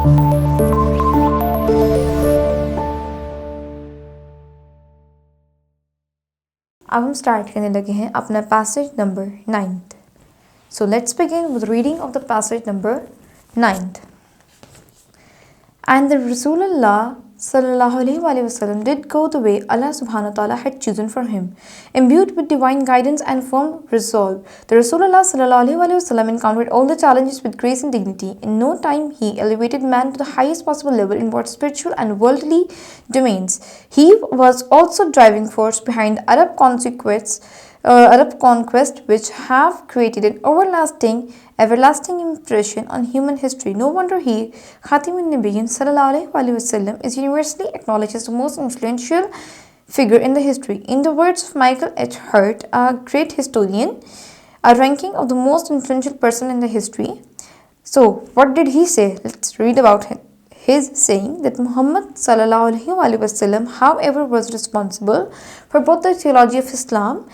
अब हम स्टार्ट करने लगे हैं अपना passage number 9th. So let's begin with reading of the passage number 9th. And the Rasulullah sallallahu alaihi wasallam did go the way Allah subhanahu wa ta'ala had chosen for him, imbued with divine guidance and firm resolve. The Rasulullah sallallahu alaihi wasallam encountered all the challenges with grace and dignity. In no time, he elevated man to the highest possible level in both spiritual and worldly domains. He was also driving force behind Arab conquest, which have created an everlasting impression on human history. No wonder he, Khatimun Nabiyyin sallallahu alaihi wasallam, is universally acknowledged as the most influential figure in the history. In the words of Michael H. Hurt, a great historian, a ranking of the most influential person in the history. So, what did he say? Let's read about him. His saying that Muhammad sallallahu alaihi wasallam, however, was responsible for both the theology of Islam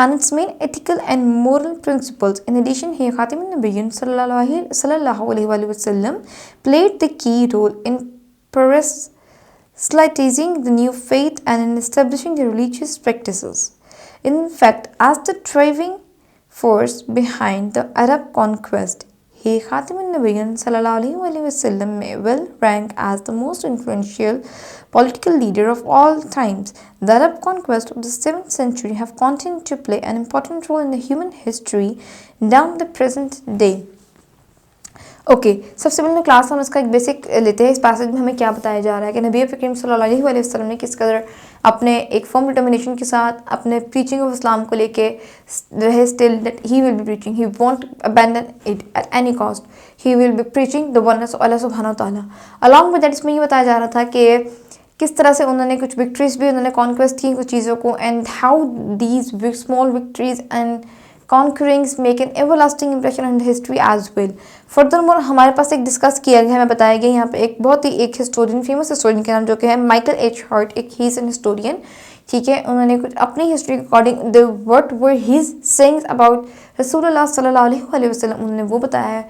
and its main ethical and moral principles. In addition, he, Khatimun Nabiyyin sallallahu alaihi wasallam, played the key role in proselytizing the new faith and in establishing the religious practices. In fact, as the driving force behind the Arab conquest, he, Khatimun Nabiyyin sallallahu alaihi wasallam, may well rank as the most influential political leader of all times. The Arab conquest of the 7th century have continued to play an important role in the human history down the present day. Okay सबसे पहले class हम इसका एक basic लेते हैं. इस passage में हमें क्या बताया जा रहा है कि नबी करीम सल्लल्लाहु अलैहि वसल्लम ने किस कदर अपने एक फर्म डिटर्मिनेशन के साथ अपने प्रीचिंग ऑफ इस्लाम को लेके रहे. Still that he will be preaching, he won't abandon it at any cost, he will be preaching the oneness of Allah सुब्हानहू व तआला. अलॉन्ग विद दैट इसमें ये बताया जा रहा था कि किस तरह से उन्होंने कुछ विक्ट्रीज भी उन्होंने कॉन्क्वेस्ट की कुछ चीज़ों को, and how these small victories and conquerings make an everlasting impression on history as well. Furthermore, हमारे पास एक डिस्कस किया गया है, हमें बताया गया यहाँ पे एक बहुत ही एक हिस्टोरियन, फेमस हिस्टोरियन के नाम जो कि है माइकल एच हर्ट. एक ही इज एन हिस्टोरियन, ठीक है. उन्होंने कुछ अपनी हिस्ट्री के according the what were his sayings about रसूलुल्लाह सल्लल्लाहु अलैहि वसल्लम, उन्होंने वो बताया है,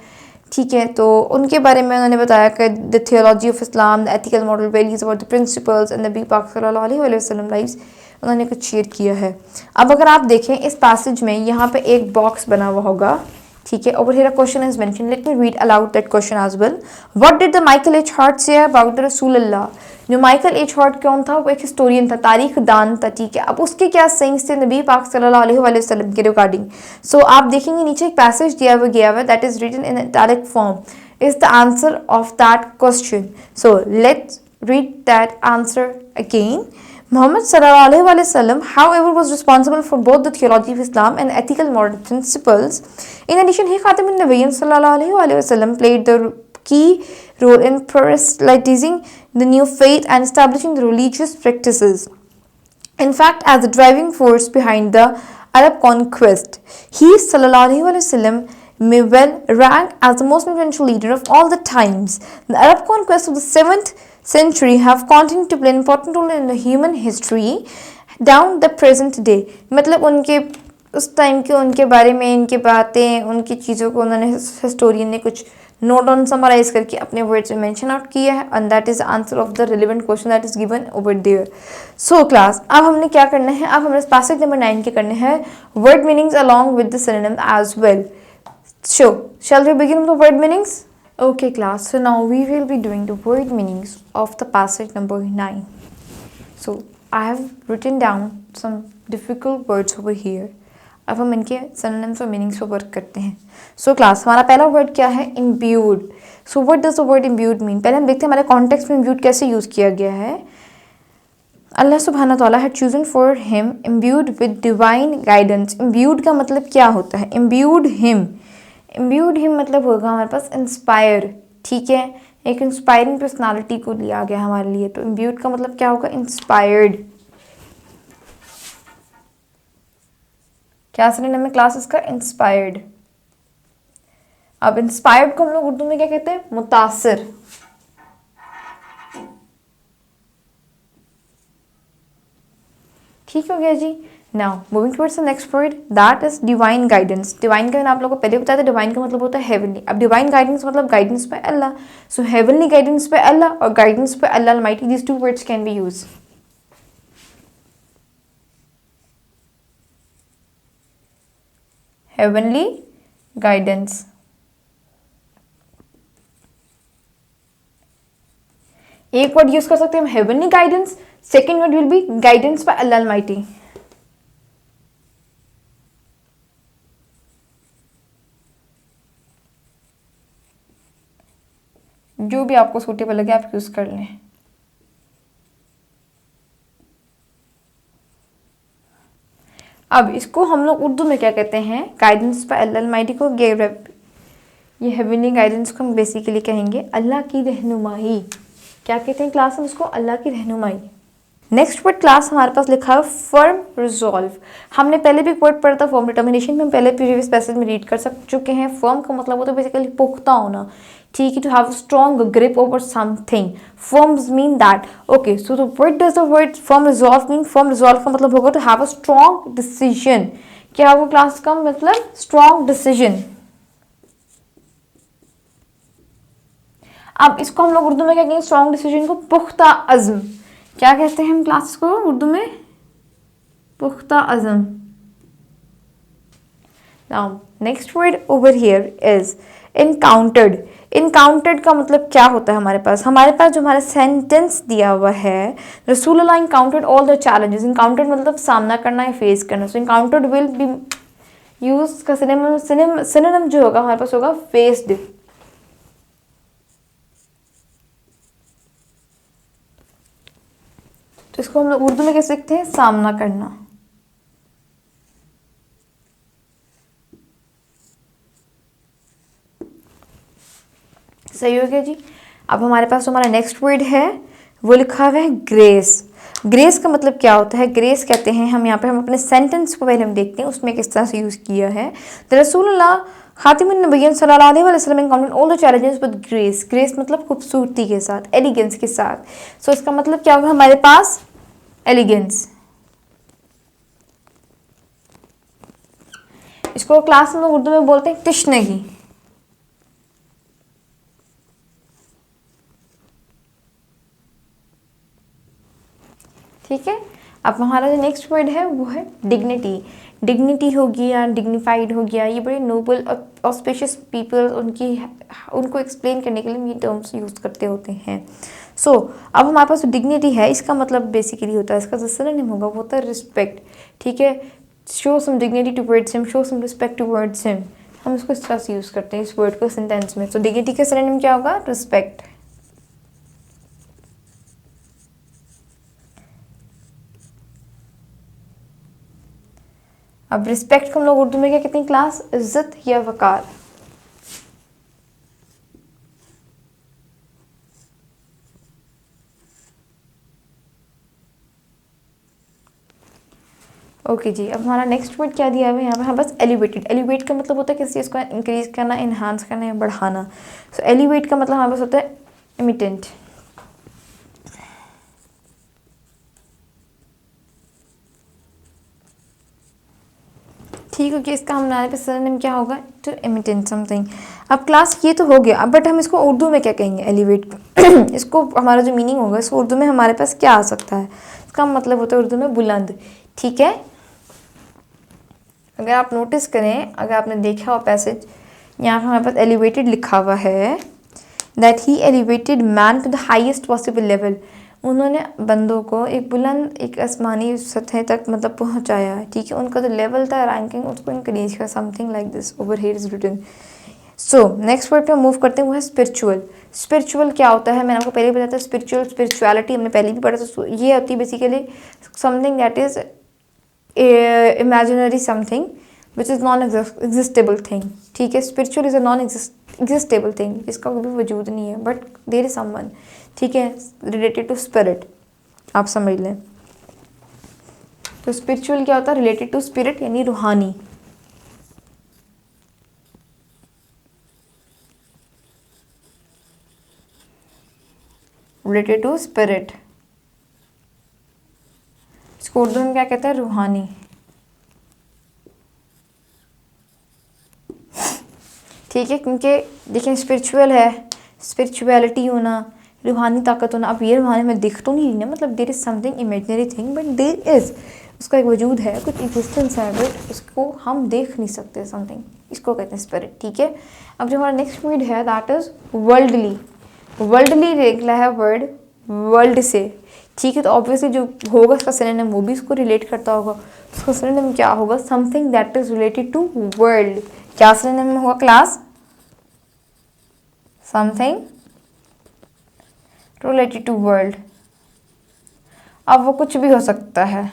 ठीक है. तो उनके बारे में उन्होंने बताया कि the theology of Islam, the ethical moral values, about the principles and नबी पाक सल्लल्लाहु अलैहि वसल्लम लाइव्स, उन्होंने कुछ शेयर किया है. अब अगर आप देखें इस पैसेज में यहाँ पे एक बॉक्स बना हुआ होगा, ठीक है. Over here a question is mention. Let me read aloud that question as well. What did the Michael H Hart say about the रसूलुल्लाह. जो माइकल एच हर्ट कौन था? वो एक हिस्टोरियन था, तारीख दान था, ठीक है. अब उसके क्या सेइंग्स थे नबी पाक सल्लल्लाहु अलैहि वसल्लम के रिगार्डिंग. सो आप देखेंगे नीचे एक पैसेज दिया हुआ गया है, that is written in italic form, is the answer of that question. So let's read that answer again. Muhammad sallallahu alaihi wasallam, however, was responsible for both the theology of Islam and ethical moral principles. In addition, he, Khatimun Nabiyyin sallallahu alaihi wasallam, played the key role in proselytizing the new faith and establishing the religious practices. In fact, as the driving force behind the Arab conquest, he sallallahu alaihi wasallam may well rank as the most influential leader of all the times. The Arab conquest of the 7th century have continued to play an important role in the human history down the present day. मतलब उनके उस time के उनके बारे में इनकी बातें, उनकी चीज़ों को उन्होंने हिस्टोरियन ने कुछ नोट ऑन समराइज करके अपने वर्ड्स में मेंशन आउट किया है, and that is answer of the relevant question that is given over there. So class, अब हमने क्या करना है? अब हमने पैसेज नंबर 9 के करने हैं word meanings along with the synonym as well. So shall we begin with the word meanings? Okay class, so now we will be doing the word meanings of the passage number 9. So I have written down some difficult words over here. अब हम इनके synonyms और meanings पर work करते हैं. So class, हमारा पहला word क्या है? imbued. So what does the word imbued mean? पहले हम देखते हैं हमारे context में imbued कैसे यूज़ किया गया है. Allah subhanahu wa ta'ala had chosen for him imbued with divine guidance. imbued का मतलब क्या होता है? imbued him मतलब होगा हमारे पास इंस्पायर, ठीक है. एक इंस्पायरिंग पर्सनालिटी को लिया गया हमारे लिए, तो इम्ब्यूड का मतलब क्या होगा? इंस्पायर्ड. क्या सिनोनिम में क्लासेस का? इंस्पायर्ड. अब इंस्पायर्ड को हम लोग उर्दू में क्या कहते हैं? मुतासिर. ठीक हो गया जी. Now moving towards the next word that is divine guidance. Divine का मैंने आप लोगों को पहले बताया था, डिवाइन का मतलब होता है हेवनली। अब डिवाइन गाइडेंस मतलब गाइडेंस पे अल्लाह। सो हेवनली गाइडेंस पे अल्लाह और गाइडेंस पे Allah almighty, these two words can be use. Heavenly guidance, एक वर्ड यूज कर सकते हैं हम heavenly guidance, second word will be guidance by Allah almighty. जो भी आपको सूटेबल लगे आप यूज कर लें। अब इसको हम लोग उर्दू में क्या कहते हैं, गाइडेंस बाय अल्लाह अलमाइटी को ये हेवनली गाइडेंस को हम बेसिकली कहेंगे अल्लाह की रहनुमाई। क्या कहते हैं क्लास में उसको, अल्लाह की रहनुमाई। नेक्स्ट वर्ड क्लास हमारे पास लिखा है फर्म रिजॉल्व। हमने पहले भी वर्ड पढ़ा था फर्म डिटर्मिनेशन में, हम पहले प्रीवियस पैसेज में रीड कर चुके हैं। फर्म का मतलब होता है बेसिकली पुख्ता होना, ठीक है, to have strong grip over something. Firms mean that, okay, so the what does the word firm resolve mean? Firm resolve का मतलब होगा to have a strong decision. क्या होगा क्लास का मतलब? Strong decision. अब इसको हम लोग उर्दू में क्या कहेंगे? स्ट्रॉन्ग डिसीजन को पुख्ता अज़्म। क्या कहते हैं हम क्लास को उर्दू में? पुख्ता अज़्म। Now next word over here is encountered. Encountered का मतलब क्या होता है? हमारे पास जो हमारा सेंटेंस दिया हुआ है, रसूल Allah encountered all the challenges. Encountered मतलब सामना करना या फेस करना। So encountered will be use का सिनोनिम जो होगा हमारे पास होगा फेस्ड। तो इसको हम लोग उर्दू में कह सकते हैं सामना करना। सही हो गया जी। अब हमारे पास हमारा नेक्स्ट वर्ड है वो लिखा हुआ है ग्रेस। ग्रेस का मतलब क्या होता है? ग्रेस कहते हैं हम यहाँ पे, हम अपने सेंटेंस को पहले हम देखते हैं उसमें किस तरह से यूज़ किया है। द रसूलुल्लाह खातिमुन नबिय्यीन सल्लल्लाहु अलैहि वसल्लम encountered all the challenges with grace. Grace मतलब खूबसूरती के साथ, एलिगेंस के साथ। सो इसका मतलब क्या होगा हमारे पास? एलिगेंस। इसको क्लास में उर्दू में बोलते हैं तिश्नगी। ठीक है। अब हमारा जो नेक्स्ट वर्ड है वो है डिग्निटी। डिग्निटी हो गया, डिग्निफाइड हो गया, ये बड़े नोबल ऑस्पिशियस पीपल उनको एक्सप्लेन करने के लिए हम ये टर्म्स यूज़ करते होते हैं। सो अब हमारे पास जो डिग्निटी है इसका मतलब बेसिकली होता है, इसका जो सिनोनिम होगा वो होता है रिस्पेक्ट। ठीक है, show some dignity towards him, show some respect towards him. हम इसको इस तरह से यूज़ करते हैं इस वर्ड को सेंटेंस में। तो डिग्निटी का सिनोनिम क्या होगा? रिस्पेक्ट। अब रिस्पेक्ट को हम लोग उर्दू में क्या कहते हैं क्लास? इज्जत या वकार। ओके जी। अब हमारा नेक्स्ट वर्ड क्या दिया हुआ है यहाँ पे? हाँ, बस एलिवेटेड। एलिवेट का मतलब होता है किसी चीज़ को इंक्रीज करना, इन्हांस करना या बढ़ाना। सो एलिवेट का मतलब हमारे पास होता है इमिटेंट। ठीक है कि इसका हमारे पे सरनेम क्या होगा? To imitate something. अब क्लास ये तो हो गया, अब बट हम इसको उर्दू में क्या कहेंगे? एलिवेट इसको हमारा जो मीनिंग होगा इसको उर्दू में हमारे पास क्या आ सकता है? इसका मतलब होता है उर्दू में बुलंद। ठीक है, अगर आप नोटिस करें, अगर आपने देखा हो पैसेज, यहाँ पर हमारे पास एलिवेटेड लिखा हुआ है that he elevated man to the highest possible level. उन्होंने बंदों को एक बुलंद, एक आसमानी सतह तक मतलब पहुँचाया है। ठीक है, उनका जो लेवल था रैंकिंग उसको इंक्रीज किया, something like this over here is written. So next word पे मूव करते हैं वो है स्पिरिचुअल। स्पिरिचुअल क्या होता है? मैंने आपको पहले भी बताया था, स्पिरिचुअल स्पिरिचुअलिटी हमने पहले भी पढ़ा था। ये होती है basically something that is imaginary something which is non existable thing। ठीक है, spiritual is a non existable thing, इसका कोई वजूद नहीं है, but there is someone, ठीक है, related to spirit। आप समझ लें। तो spiritual क्या होता है? related to spirit यानी रूहानी। related to spirit, इसको उर्दू में क्या कहते हैं? रूहानी। ठीक है, क्योंकि देखें स्पिरिचुअल है, स्पिरिचुअलिटी होना, रूहानी ताकत होना। अब ये रूहानी में दिख तो नहीं रही ना, मतलब there is something imaginary thing but there is, उसका एक वजूद है, कुछ एग्जिस्टेंस है, बट उसको हम देख नहीं सकते समथिंग, इसको कहते हैं स्पिरिट। ठीक है, अब जो हमारा नेक्स्ट वर्ड है दैट इज़ वर्ल्डली। वर्ल्डली निकला है वर्ड वर्ल्ड से। ठीक है, तो ऑब्वियसली जो होगा इसका सिनोनिम वो भी इसको रिलेट करता होगा। उसका सिनोनिम क्या होगा? Something that is related to world. क्या सिनोनिम होगा class? Something related to world. अब वो कुछ भी हो सकता है।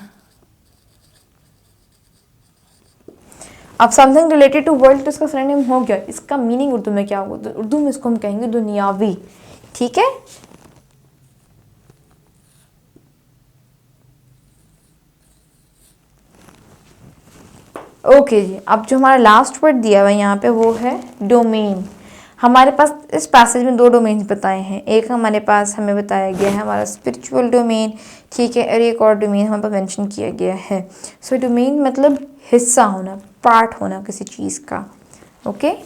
अब समथिंग रिलेटेड टू वर्ल्ड तो इसका सिनोनिम हो गया। इसका मीनिंग उर्दू में क्या होगा? तो उर्दू में इसको हम कहेंगे दुनियावी। ठीक है, ओके जी। अब जो हमारा लास्ट वर्ड दिया हुआ है यहाँ पे वो है डोमेन। हमारे पास इस पैसेज में दो डोमेन्स बताए हैं। एक हमारे पास हमें बताया गया है हमारा स्पिरिचुअल डोमेन, ठीक है, और एक और डोमेन हमारे पास मेंशन किया गया है। सो डोमेन मतलब हिस्सा होना, पार्ट होना किसी चीज़ का। ओके,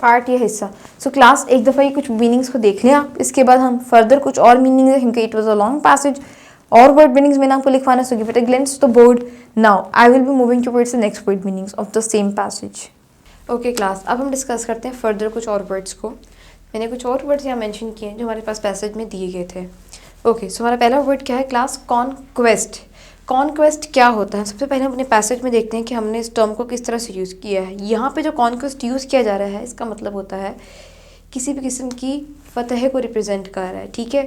पार्ट या हिस्सा। सो क्लास एक दफ़ा ये कुछ मीनिंग्स को देख लें आप, इसके बाद हम फर्दर कुछ और मीनिंग देखेंगे। It was a long passage और वर्ड मीनिंग्स मैंने आपको लिखवाना, so give it a glimpse to the board. Now I will be moving towards the next word meanings of the same passage. Okay class, अब हम discuss करते हैं further कुछ और वर्ड्स को। मैंने कुछ और वर्ड्स यहाँ मेंशन किए हैं जो हमारे पास पैसेज में दिए गए थे। ओके, सो हमारा पहला वर्ड क्या है क्लास? कॉन्क्वेस्ट। कॉन्क्वेस्ट क्या होता है? सबसे पहले हम अपने पैसेज में देखते हैं कि हमने इस टर्म को किस तरह से यूज़ किया है। यहाँ पे जो कॉन्क्वेस्ट यूज़ किया जा रहा है इसका मतलब होता है किसी भी किस्म की फतह को रिप्रेजेंट कर रहा है। ठीक है,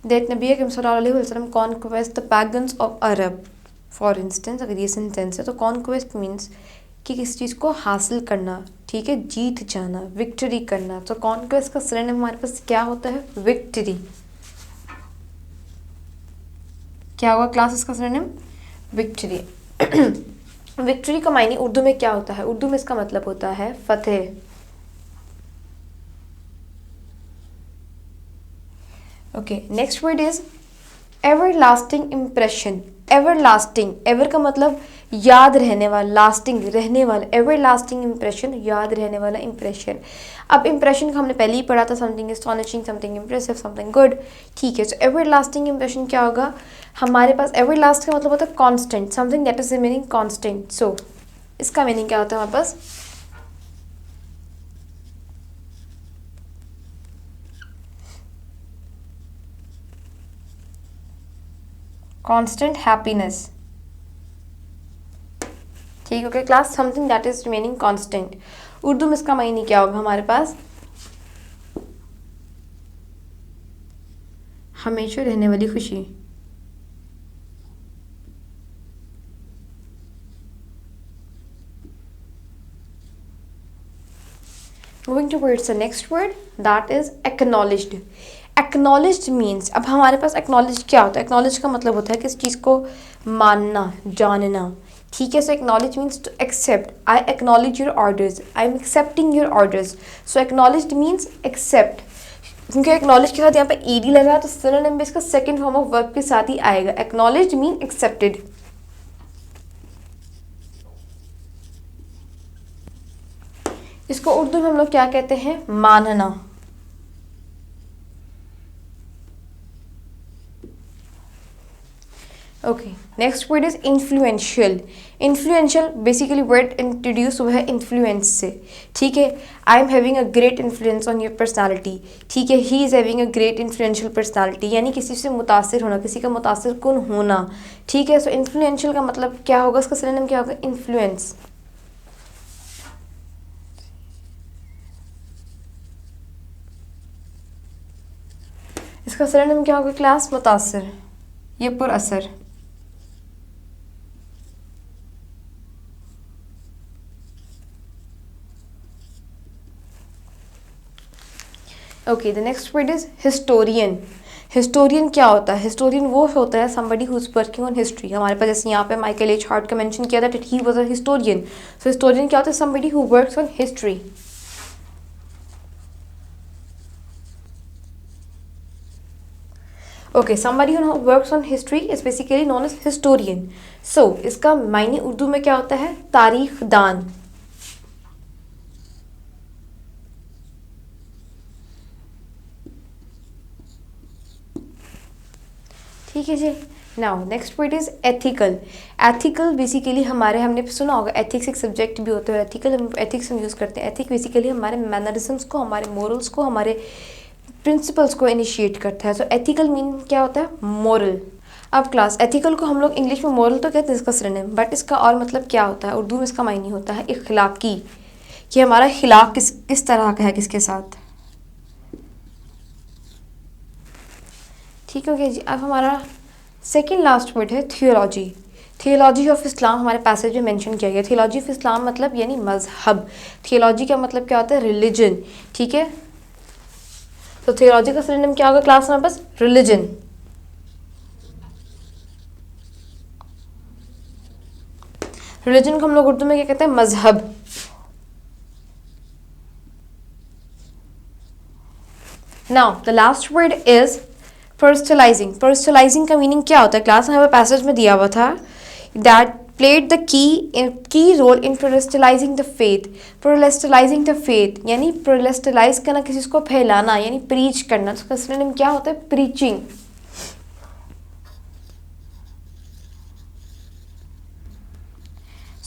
दैट नबी अकरम सल्लल्लाहु अलैहि वसल्लम conquest the pagans of Arab. For instance अगर ये सेंटेंस है तो कॉन्क्वेस्ट मीन्स कि किसी चीज़ को हासिल करना, ठीक है, जीत जाना, विक्ट्री करना। तो कॉन्क्वेस्ट का सिनोनिम हमारे पास क्या होता है? विक्ट्री। क्या होगा क्लास इसका सिनोनिम? विक्ट्री। विक्ट्री का मायने उर्दू में क्या होता है? उर्दू में इसका मतलब होता है फतेह। Okay, next word is everlasting impression. Everlasting, ever का मतलब याद रहने वाला, लास्टिंग रहने वाला, एवर लास्टिंग इम्प्रेशन, याद रहने वाला इम्प्रेशन। अब इम्प्रेशन का हमने पहले ही पढ़ा था, something astonishing, something impressive, something good. ठीक है, सो एवर लास्टिंग इम्प्रेशन क्या होगा हमारे पास? एवर लास्ट का मतलब होता है constant, something that is the meaning constant. So इसका मीनिंग क्या होता है हमारे पास? Constant happiness. ठीक, okay class, something that is remaining constant. Urdu में इसका मायने क्या होगा हमारे पास? हमेशा रहने वाली खुशी। Moving towards the next word that is acknowledged. Acknowledged means, अब हमारे पास एक्नॉलेज क्या होता है? एक्नॉलेज का मतलब होता है किसी चीज़ को मानना, जानना। ठीक है, so acknowledge means to accept. I acknowledge your orders, I am accepting your orders. So acknowledged means accept. क्योंकि एक्नॉलेज के साथ यहाँ पे ईडी लगा है तो सिनोनिम भी इसका सेकंड फॉर्म ऑफ वर्ब के साथ ही आएगा। Acknowledged mean accepted. इसको उर्दू में हम लोग क्या कहते हैं? मानना। Okay, next word is influential. Influential basically word introduce हुआ है इन्फ्लुएंस से। ठीक है, I am having a great influence on your personality. ठीक है, he is having a great influential personality, यानी किसी से मुतासिर होना, किसी का मुतासिर कुन होना। ठीक है, सो इन्फ्लुएंशियल का मतलब क्या होगा? इसका सिनोनिम क्या होगा? इन्फ्लुएंस। इसका सिनोनिम क्या होगा क्लास? मुतासिर, ये पुर असर। Okay, the next word is historian. Historian क्या होता है? हिस्टोरियन वो होता है somebody who is working on history. हमारे पास जैसे यहाँ पे माइकल एच हार्ट का मेंशन किया था that he was a historian. So historian क्या होता है? Somebody who works on history. Okay, somebody who works on history is basically known as historian. So इसका मायने उर्दू में क्या होता है? तारीख दान. ठीक है जी. Now next word is ethical. Ethical basically हमने सुना होगा एथिक्स एक सब्जेक्ट भी होता है. एथिकल एथिक्स हम यूज़ करते हैं. एथिक बेसिकली हमारे मैनरिज्म्स को, हमारे मोरल्स को, हमारे प्रिंसिपल्स को इनिशिएट करता है. सो एथिकल मीन क्या होता है? मोरल. अब क्लास एथिकल को हम लोग इंग्लिश में मोरल तो कहते हैं इसका सिनोनिम, बट इसका और मतलब क्या होता है? उर्दू में इसका मायने होता है इखलाकी, कि हमारा खिलाफ किस तरह का है किसके साथ. ठीक हो गया जी. अब हमारा सेकेंड लास्ट वर्ड है थियोलॉजी. थियोलॉजी ऑफ इस्लाम हमारे पैसेज में मेंशन किया गया. थियोलॉजी ऑफ इस्लाम मतलब यानी मजहब. थियोलॉजी का मतलब क्या होता है? रिलीजन. ठीक है. तो थियोलॉजी का सिनोनिम क्या होगा क्लास में? बस रिलीजन. रिलीजन को हम लोग उर्दू में क्या कहते हैं? मजहब. Now the last word is personalising. Personalising का मीनिंग क्या होता है क्लास? हमें पैसेज में दिया हुआ था दैट played the key role in proselytizing the faith. Proselytizing the faith यानी प्रोलेस्टलाइज करना, किसी को फैलाना, यानी प्रीच करना. उसका सिनोनिम क्या होता है? प्रीचिंग.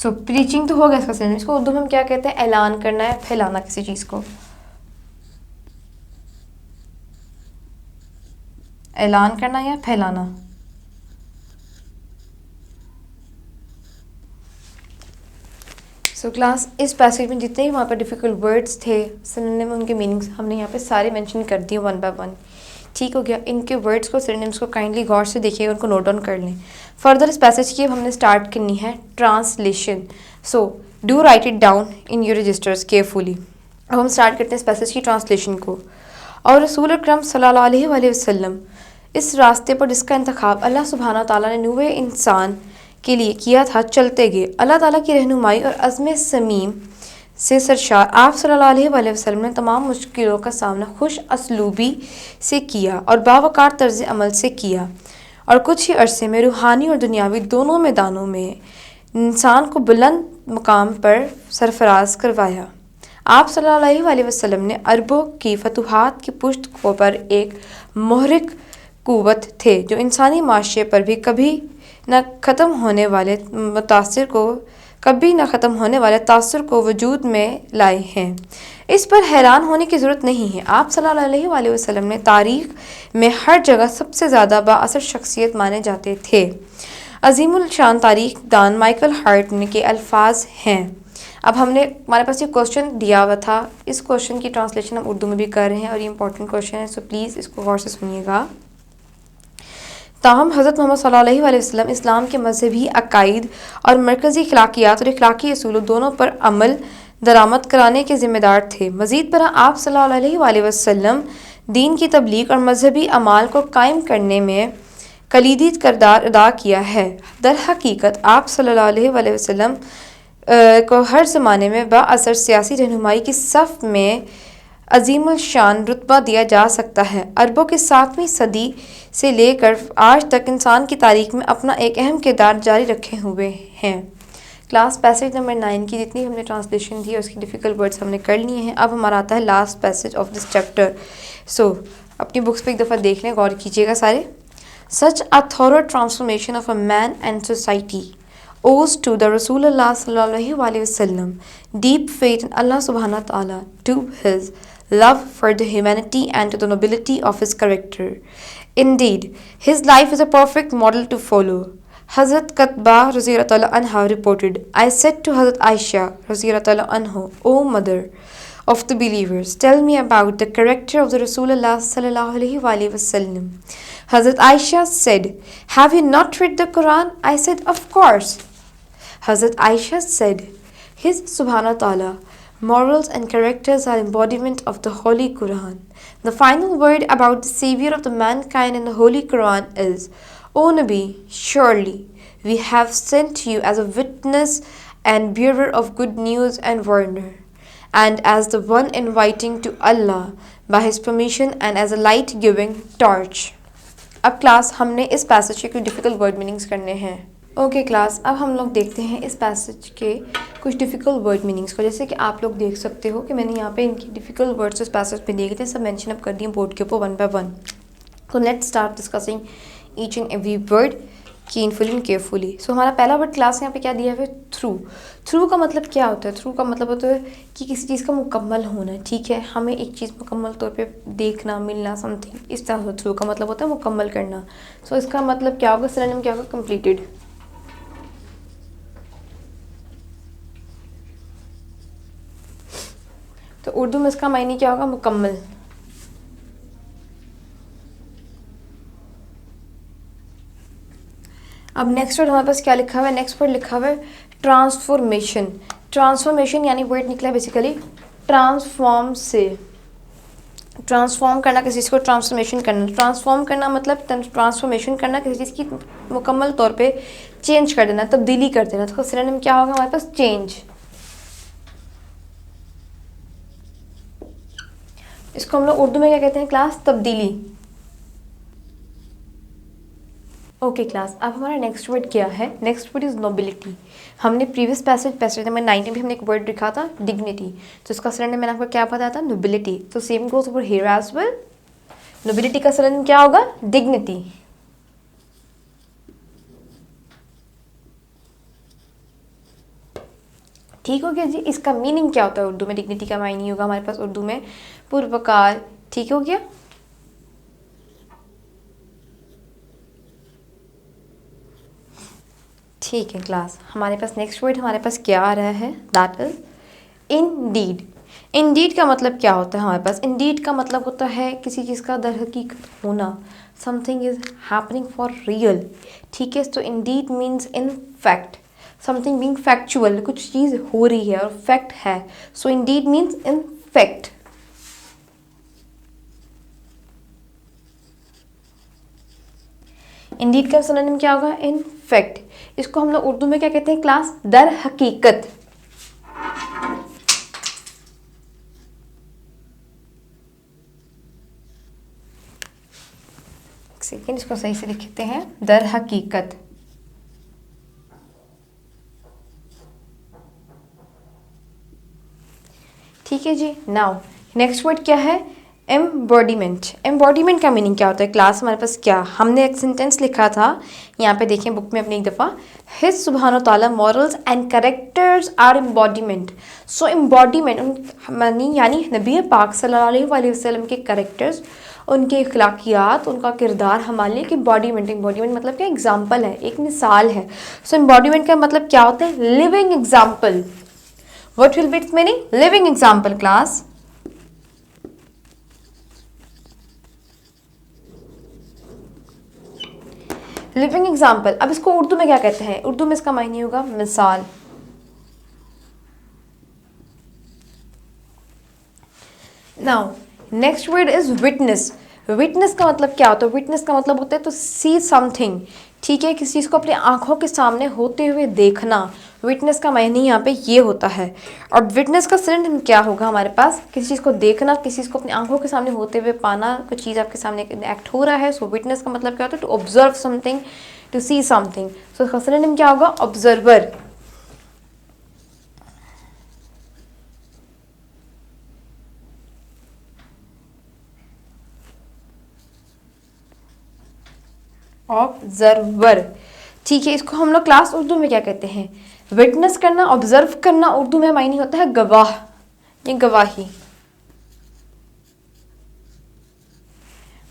सो प्रीचिंग तो होगा इसका सिनोनिम. इसको उर्दू में हम क्या कहते हैं? ऐलान करना है, फैलाना किसी चीज़ को. ऐलान करना या फैलाना. सो क्लास इस पैसेज में जितने भी वहाँ पर डिफ़िकल्ट वर्ड्स थे, सिनोनिम, उनके मीनिंग्स हमने यहाँ पे सारे मेंशन कर दिए वन बाय वन. ठीक हो गया. इनके वर्ड्स को, सिनोनिम्स को काइंडली गौर से देखिएगा, उनको नोट डाउन कर लें. फर्दर इस पैसेज की अब हमने स्टार्ट करनी है translation. So do write it down in your registers carefully. अब हम स्टार्ट करते हैं इस पैसेज की ट्रांसलेशन को. और रसूल अकरम सल्लल्लाहु अलैहि वसल्लम, इस रास्ते पर जिसका इंतखाब अल्लाह सुब्हानहू ताला ने नूए इंसान के लिए किया था, चलते गए. अल्लाह ताला की रहनुमाई और अज़्म समीम से सरशार आप सल्लल्लाहु अलैहि वसल्लम ने तमाम मुश्किलों का सामना खुश असलूबी से किया और बावकार तर्ज अमल से किया, और कुछ ही अरसे में रूहानी और दुनियावी दोनों मैदानों में इंसान को बुलंद मुकाम पर सरफराज करवाया. आप सल्लल्लाहु अलैहि वसल्लम ने अरबों की फतूहात की पुष्ट पर एक मुहर्रिक कुव्वत थे जो इंसानी माशरे पर भी कभी न ख़त्म होने वाले तासुर को वजूद में लाए हैं. इस पर हैरान होने की ज़रूरत नहीं है. आप सल्लल्लाहु अलैहि वसल्लम ने तारीख़ में हर जगह सबसे ज़्यादा बाअसर शख्सियत माने जाते थे. अजीमुल शान तारीख़ दान माइकल हार्ट के अल्फाज हैं. अब हमारे पास ये क्वेश्चन दिया हुआ था. इस क्वेश्चन की ट्रांसलेशन हम उर्दू में भी कर रहे हैं और ये इंपॉर्टेंट क्वेश्चन है, सो प्लीज़ इसको गौर से सुनिएगा. ताहम हज़रत मोहम्मद सल्लल्लाहु अलैहि वसल्लम इस्लाम के मजहबी अकायद और मरकज़ी अखलाकियात और अखलाकी असूलों दोनों पर अमल दरामद कराने के ज़िम्मेदार थे. मज़ीद पर आप सल्लल्लाहु अलैहि वसल्लम दीन की तबलीग और मजहबी अमाल को कायम करने में कलीदी किरदार अदा किया है. दर हकीकत आप सल्लल्लाहु अलैहि वसल्लम को हर ज़माने में बाअसर सियासी रहनुमाई की सफ़ में अजीमुल शान रुतबा दिया जा सकता है. अरबों के 7वीं सदी से लेकर आज तक इंसान की तारीख में अपना एक अहम किरदार जारी रखे हुए हैं. क्लास पैसेज नंबर 9 की जितनी हमने ट्रांसलेशन दी और उसकी डिफ़िकल्ट वर्ड्स हमने कर लिए हैं. अब हमारा आता है last passage of this chapter. So अपनी बुक्स पे एक दफ़ा देख लें, गौर कीजिएगा सारे. Such a thorough transformation of a man and society owes to the Rasulullah sallallahu alaihi wasallam deep faith in Allah subhanahu wa ta'ala, to his love for the humanity and to the nobility of his character. Indeed, his life is a perfect model to follow. Hazrat Qatbah Raziyallahu anha reported, I said to Hazrat Aisha Raziyallahu anha, O mother of the believers, tell me about the character of the Rasulullah sallallahu alaihi wasallam. Hazrat Aisha said, have you not read the Quran? I said, of course. Hazrat Aisha said, his subhanahu wa ta'ala morals and characters are embodiment of the Holy Quran. The final word about the savior of the mankind in the Holy Quran is, O Nabi, surely we have sent you as a witness and bearer of good news and warner, and as the one inviting to Allah by his permission, and as a light-giving torch. अब class हमने इस passage के कुछ difficult word meanings करने हैं। Okay class, अब हम लोग देखते हैं इस पैसेज के कुछ डिफ़िकल्ट वर्ड मीनिंग्स को। जैसे कि आप लोग देख सकते हो कि मैंने यहाँ पे इनकी डिफ़िकल्ट वर्ड्स इस पैसेज पे दिए थे, सब मेंशन अप कर दिए बोर्ड के ऊपर वन बाय वन। तो let's start discussing each and every word keenly and carefully. So हमारा पहला वर्ड क्लास यहाँ पे क्या दिया है? थ्रू। थ्रू का मतलब क्या होता है? थ्रू का मतलब होता है कि किसी चीज़ का मुकम्मल होना, ठीक है, हमें एक चीज़ मुकम्मल तौर पे देखना, मिलना, समथिंग, इस तरह से थ्रू का मतलब होता है मुकम्मल करना। सो इसका मतलब क्या होगा? सिनोनिम क्या होगा? कंप्लीटेड। तो उर्दू में इसका मायने क्या होगा? मुकम्मल। अब नेक्स्ट वर्ड हमारे पास क्या लिखा हुआ है? नेक्स्ट वर्ड लिखा हुआ है ट्रांसफॉर्मेशन। ट्रांसफॉर्मेशन यानी वर्ड निकला है बेसिकली ट्रांसफॉर्म से। ट्रांसफॉर्म करना, किसी चीज़ को ट्रांसफॉर्मेशन करना। ट्रांसफॉर्म करना मतलब ट्रांसफॉर्मेशन करना, किसी चीज़ की मुकम्मल तौर पे चेंज कर देना, तब्दीली कर देना। तो सिनोनिम क्या होगा हमारे पास? चेंज। इसको हम लोग उर्दू में क्या कहते हैं क्लास? तब्दीली। ओके क्लास, अब हमारा नेक्स्ट वर्ड क्या है? Next word is nobility. हमने प्रीवियस पैसेज नंबर 19 में हमने एक वर्ड लिखा था डिग्निटी, तो इसका सिनोनिम मैंने आपको क्या बताया था? नोबिलिटी। तो same goes over here as well. Nobility का सिनोनिम क्या होगा? डिग्निटी। ठीक हो गया जी। इसका मीनिंग क्या होता है उर्दू में? डिग्निटी का मायने होगा हमारे पास उर्दू में पुरवकार। ठीक हो गया। ठीक है क्लास, हमारे पास नेक्स्ट वर्ड हमारे पास क्या आ रहा है? That is Indeed. इंडीड का मतलब क्या होता है हमारे पास? इंडीड का मतलब होता है किसी चीज़ का दर हकीकत होना, something is happening for real. ठीक है, तो indeed means in fact, something being factual, कुछ चीज़ हो रही है और फैक्ट है। So indeed means in fact. Indeed का सिनोनिम क्या होगा? In fact. इसको हम लोग उर्दू में क्या कहते हैं क्लास? दर हकीकत। सेकेंड, इसको सही से लिखते हैं, दर हकीकत। ठीक है जी। नाउ नेक्स्ट वर्ड क्या है? एम्बॉडीमेंट। एम्बॉडीमेंट का मीनिंग क्या होता है क्लास? हमारे पास क्या, हमने एक सेंटेंस लिखा था, यहाँ पे देखें बुक में अपनी एक दफ़ा, हिज सुब्हान ताला morals and characters are embodiment. So embodiment यानी नबी पाक सल्लल्लाहु अलैहि वसल्लम के करेक्टर्स, उनके अखलाकियात, उनका किरदार हमारे लिए। एम्बॉडीमेंट, एम्बॉडीमेंट मतलब क्या? एग्जाम्पल है, एक मिसाल है। सो एम्बॉडीमेंट का मतलब क्या होता है? Living example. What will be its meaning? Living example class. Living example. अब इसको उर्दू में क्या कहते हैं? उर्दू में इसका मायने होगा मिसाल। Now next word is witness. Witness का मतलब क्या होता है? विटनेस का मतलब होता है तो सी समथिंग। ठीक है, किसी चीज़ को अपनी आंखों के सामने होते हुए देखना। विटनेस का मायने यहाँ पे ये होता है। और विटनेस का सिनोनिम क्या होगा हमारे पास? किसी चीज़ को देखना, किसी चीज़ को अपनी आंखों के सामने होते हुए पाना, कुछ चीज़ आपके सामने एक्ट हो रहा है। सो विटनेस का मतलब क्या होता है? To observe something, to see something. So इसका सिनोनिम क्या होगा? ऑब्जर्वर। ऑब्जर्वर। ठीक है, इसको हम लोग क्लास उर्दू में क्या कहते हैं? विटनेस करना, ऑब्जर्व करना, उर्दू में मायने होता है गवाह, ये गवाही।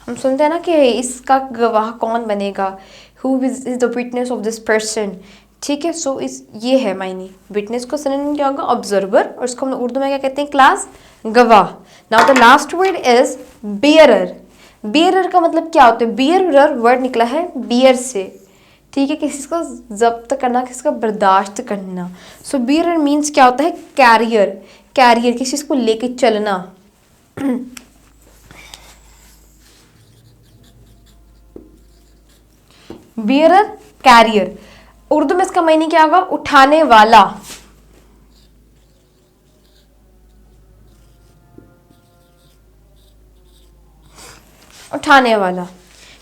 हम सुनते हैं ना कि इसका गवाह कौन बनेगा, who is the witness of this person. ठीक है, सो इस ये है मायने। विटनेस को सिनोनिम क्या होगा? ऑब्जर्वर। और इसको हम लोग उर्दू में क्या कहते हैं क्लास? गवाह। Now the last word is bearer. Bearer का मतलब क्या होता है? बियरर वर्ड निकला है बियर से। ठीक है, किसी को जब्त करना, किसी का बर्दाश्त करना। सो बियरर मीन्स क्या होता है? कैरियर। कैरियर, किसी चीज़ को लेके चलना। Bearer, career. उर्दू में इसका मायने क्या होगा? उठाने वाला। उठाने वाला।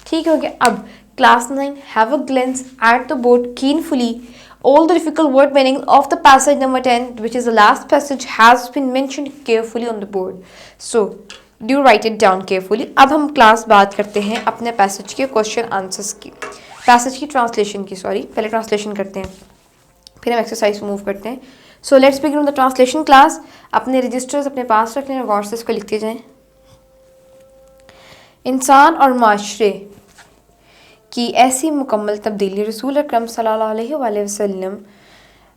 ठीक हो गया। अब class 9, have a glance at the board keenly. All the difficult word meaning of the passage number 10, which is the last passage, has been mentioned carefully on the board. So, do write it down carefully. अब हम class बात करते हैं अपने passage के question answers की, passage की translation की, सॉरी पहले ट्रांसलेशन करते हैं फिर हम एक्सरसाइज मूव करते हैं. So let's begin the translation class. अपने रजिस्टर्स अपने पास रख लें और गौर से इसको लिखते जाएं. इंसान और माशरे की ऐसी मुकम्मल तब्दीली रसूल अकरम सल्लल्लाहु अलैहि वसल्लम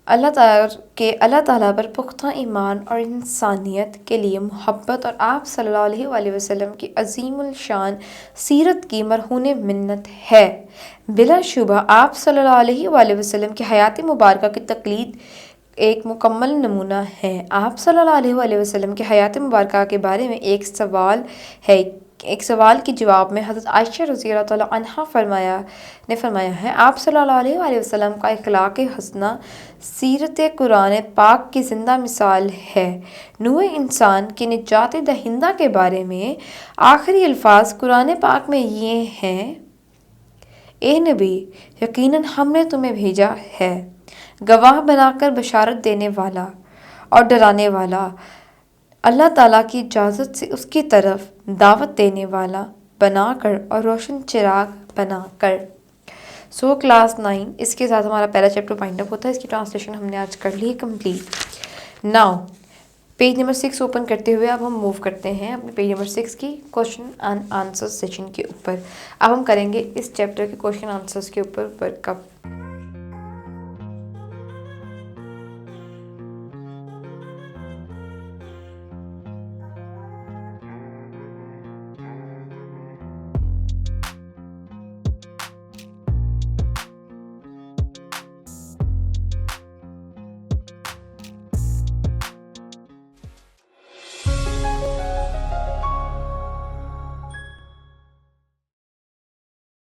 अल्लाह ताला पर पुख्ता ईमान और इंसानियत के लिए मोहब्बत और आप सल्लल्लाहु अलैहि वसल्लम की अजीमुल शान सीरत की मरहून मिन्नत है. बिलाशुबा आप सल्लल्लाहु अलैहि वसल्लम की हयात मुबारका की तकलीद एक मुकम्मल नमूना है. आप सल्लल्लाहु अलैहि वसल्लम की हयात मुबारका के बारे में एक सवाल के जवाब में हज़रत आयशा रज़ियल्लाहु तआला अन्हा फरमाया है, आप सल्लल्लाहु अलैहि वसल्लम का इखलाक़ हसना सीरत कुरान पाक की ज़िंदा मिसाल है. नूए इंसान की निजात दहिंदा के बारे में आखिरी अल्फाज कुरान पाक में ये हैं, ए नबी यकीनन हमने तुम्हें भेजा है गवाह बनाकर बशारत देने वाला और डराने वाला, अल्लाह ताला की इजाज़त से उसकी तरफ दावत देने वाला बनाकर और रोशन चिराग बनाकर. सो क्लास 9, इसके साथ हमारा पहला चैप्टर वाइंड अप होता है. इसकी ट्रांसलेशन हमने आज कर ली है complete. Now page number 6 open करते हुए अब हम मूव करते हैं अपने पेज नंबर 6 की क्वेश्चन एंड आंसर सेशन के ऊपर. अब हम करेंगे इस चैप्टर के क्वेश्चन आंसर्स के ऊपर वर्कअप.